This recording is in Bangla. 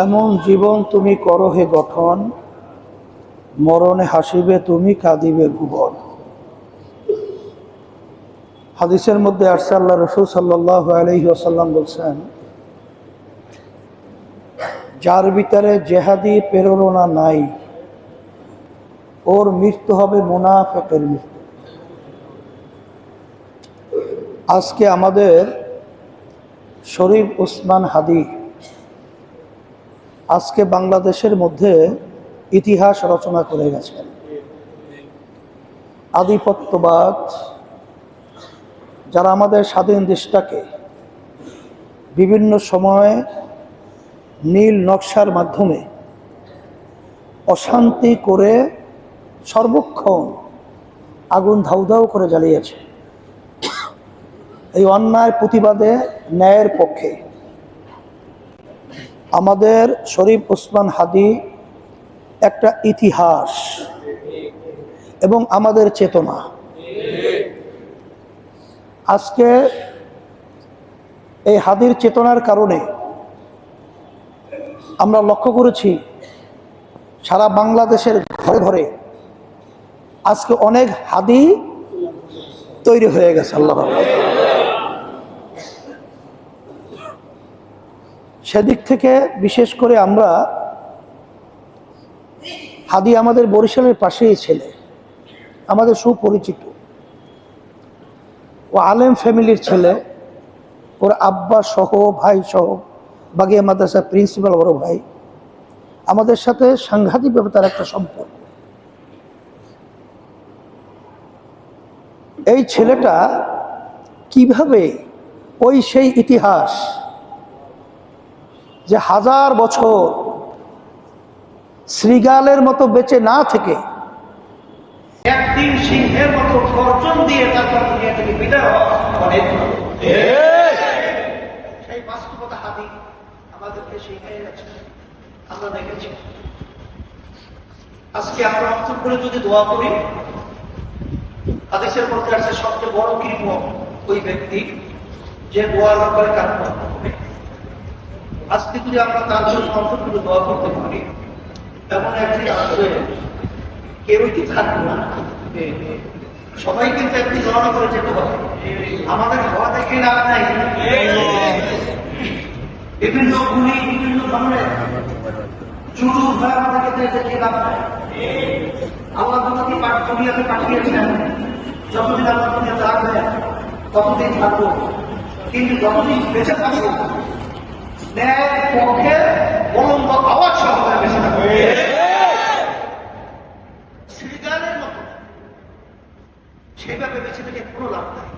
এমন জীবন তুমি করো হে গঠন, মরণে হাসিবে তুমি, কাঁদিবে ভুবন। হাদিসের মধ্যে আসছে, আল্লাহ রাসূল সাল্লাল্লাহু আলাইহি ওয়াসাল্লাম বলছেন, যার ভিতরে জেহাদি প্রেরণা নাই, ওর মৃত্যু হবে মুনাফিকের মৃত্যু। আজকে আমাদের শরীফ ওসমান হাদি আজকে বাংলাদেশের মধ্যে ইতিহাস রচনা করে গেছেন। আধিপত্যবাদ যারা আমাদের স্বাধীন দেশটাকে বিভিন্ন সময়ে নীল নকশার মাধ্যমে অশান্তি করে সর্বক্ষণ আগুন ধাউ ধাউ করে জ্বালিয়েছে, এই অন্যায় প্রতিবাদে ন্যায়ের পক্ষে আমাদের শরীফ ওসমান হাদি একটা ইতিহাস এবং আমাদের চেতনা। আজকে এই হাদির চেতনার কারণে আমরা লক্ষ্য করেছি সারা বাংলাদেশের ঘরে ঘরে আজকে অনেক হাদি তৈরি হয়ে গেছে। আল্লাহ সেদিক থেকে বিশেষ করে আমরা হাদি আমাদের বরিশালের পাশেই ছেলে, আমাদের সুপরিচিত, ও আলেম ফ্যামিলির ছেলে। ওর আব্বা সহ ভাই সহ বাগিয়া মাদ্রাসার প্রিন্সিপাল বড় ভাই, আমাদের সাথে সাংঘাতিকভাবে তার একটা সম্পর্ক। এই ছেলেটা কিভাবে ওই সেই ইতিহাস যে হাজার বছর শ্রীগালের মতো বেঁচে না থেকে একদিন সিংহের মতো গর্জন দিয়ে তারপর দুনিয়া থেকে বিদায় হওয়া অনেক, সেই বাস্তবতা হাদি আমাদেরকে শিখিয়ে গেছে, আমরা দেখেছি। আজকে আমরা অন্তর করে যদি দোয়া করি, হাদিসের মধ্যে আছে সবচেয়ে বড় কৃপণ ওই ব্যক্তি যে দোয়ার ব্যাপারে কাজ করবে। আজকে যদি আমরা তার জন্য অন্তর করে দোয়া করতে পারি, এমন একদিন আসবে কেউই কি থাকবে না, সবাই কিন্তু একদিন গণনা করে যেতে হবে। আমাদের হওয়া দেখে লাভ নাই, বিভিন্ন গুণী বিভিন্ন ধরনের চুরু ভয় আমাদেরকে দেখে লাভ নাই। আল্লাহ তোমাকে দুনিয়াতে পাঠিয়েছেন, যতদিন আল্লাহ দুনিয়াতে আসবে ততদিন থাকবো, কিন্তু যতদিন বেঁচে থাকবো ন্যায়ের পক্ষে বলন্দ আওয়াজ সহ বেঁচে থাকবে। শ্রীগানের মতো সেভাবে বেঁচে থেকে কোনো লাভ নাই।